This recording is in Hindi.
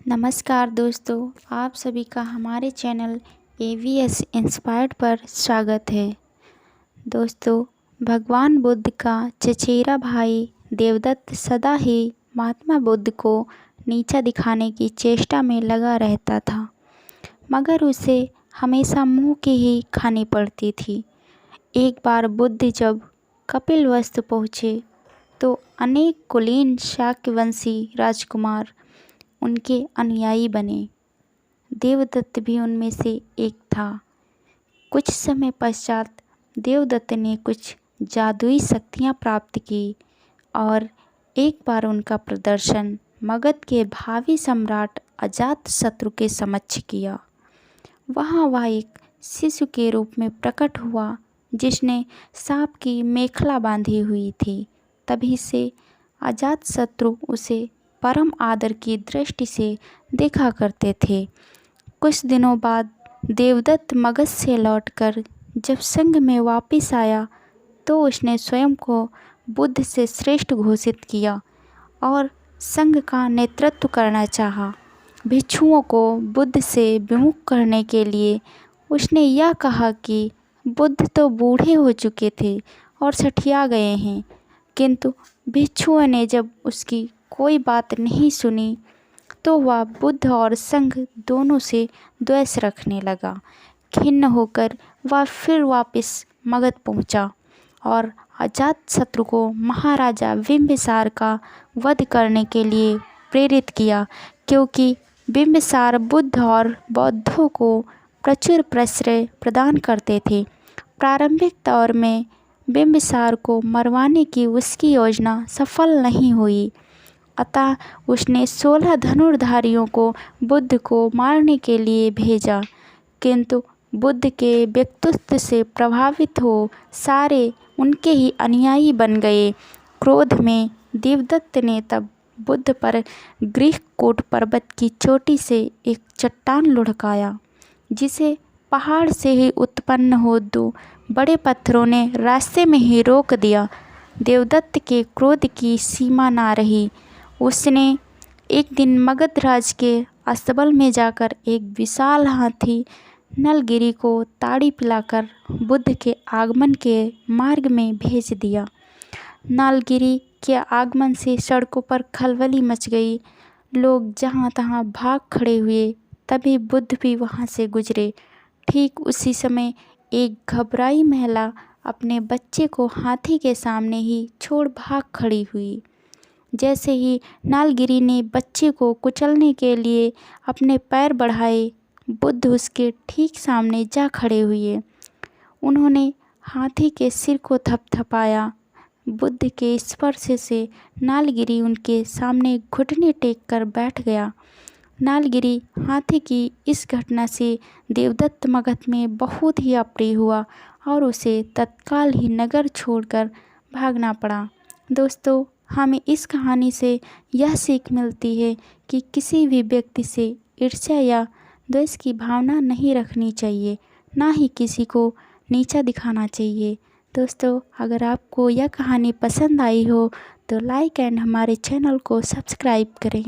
नमस्कार दोस्तों, आप सभी का हमारे चैनल AVS इंस्पायर्ड पर स्वागत है। दोस्तों, भगवान बुद्ध का चचेरा भाई देवदत्त सदा ही महात्मा बुद्ध को नीचा दिखाने की चेष्टा में लगा रहता था, मगर उसे हमेशा मुंह की ही खानी पड़ती थी। एक बार बुद्ध जब कपिलवस्तु पहुँचे तो अनेक कुलीन शाक्यवंशी राजकुमार उनके अनुयायी बने। देवदत्त भी उनमें से एक था। कुछ समय पश्चात देवदत्त ने कुछ जादुई शक्तियाँ प्राप्त की और एक बार उनका प्रदर्शन मगध के भावी सम्राट अजातशत्रु के समक्ष किया। वहाँ वह एक शिशु के रूप में प्रकट हुआ जिसने सांप की मेखला बांधी हुई थी। तभी से अजातशत्रु उसे परम आदर की दृष्टि से देखा करते थे। कुछ दिनों बाद देवदत्त मगध से लौटकर जब संघ में वापस आया तो उसने स्वयं को बुद्ध से श्रेष्ठ घोषित किया और संघ का नेतृत्व करना चाहा। भिक्षुओं को बुद्ध से विमुख करने के लिए उसने यह कहा कि बुद्ध तो बूढ़े हो चुके थे और सठिया गए हैं, किंतु भिक्षुओं ने जब उसकी कोई बात नहीं सुनी तो वह बुद्ध और संघ दोनों से द्वेष रखने लगा। खिन्न होकर वह फिर वापस मगध पहुंचा और अजातशत्रु को महाराजा बिंबिसार का वध करने के लिए प्रेरित किया, क्योंकि बिंबिसार बुद्ध और बौद्धों को प्रचुर प्रश्रय प्रदान करते थे। प्रारंभिक दौर में बिंबिसार को मरवाने की उसकी योजना सफल नहीं हुई, अतः उसने 16 धनुर्धारियों को बुद्ध को मारने के लिए भेजा, किंतु बुद्ध के व्यक्तित्व से प्रभावित हो सारे उनके ही अनुयायी बन गए। क्रोध में देवदत्त ने तब बुद्ध पर गृहकोट पर्वत की चोटी से एक चट्टान लुढ़काया, जिसे पहाड़ से ही उत्पन्न हो 2 बड़े पत्थरों ने रास्ते में ही रोक दिया। देवदत्त के क्रोध की सीमा ना रही। उसने एक दिन मगधराज के अस्तबल में जाकर एक विशाल हाथी नलगिरी को ताड़ी पिलाकर बुद्ध के आगमन के मार्ग में भेज दिया। नलगिरी के आगमन से सड़कों पर खलबली मच गई। लोग जहाँ तहाँ भाग खड़े हुए। तभी बुद्ध भी वहाँ से गुजरे। ठीक उसी समय एक घबराई महिला अपने बच्चे को हाथी के सामने ही छोड़ भाग खड़ी हुई। जैसे ही नलगिरी ने बच्चे को कुचलने के लिए अपने पैर बढ़ाए, बुद्ध उसके ठीक सामने जा खड़े हुए। उन्होंने हाथी के सिर को थपथपाया। बुद्ध के स्पर्श से नलगिरी उनके सामने घुटने टेक कर बैठ गया। नलगिरी हाथी की इस घटना से देवदत्त मगध में बहुत ही अप्रिय हुआ और उसे तत्काल ही नगर छोड़कर भागना पड़ा। दोस्तों, हमें इस कहानी से यह सीख मिलती है कि किसी भी व्यक्ति से ईर्ष्या या द्वेष की भावना नहीं रखनी चाहिए, ना ही किसी को नीचा दिखाना चाहिए। दोस्तों, अगर आपको यह कहानी पसंद आई हो तो लाइक एंड हमारे चैनल को सब्सक्राइब करें।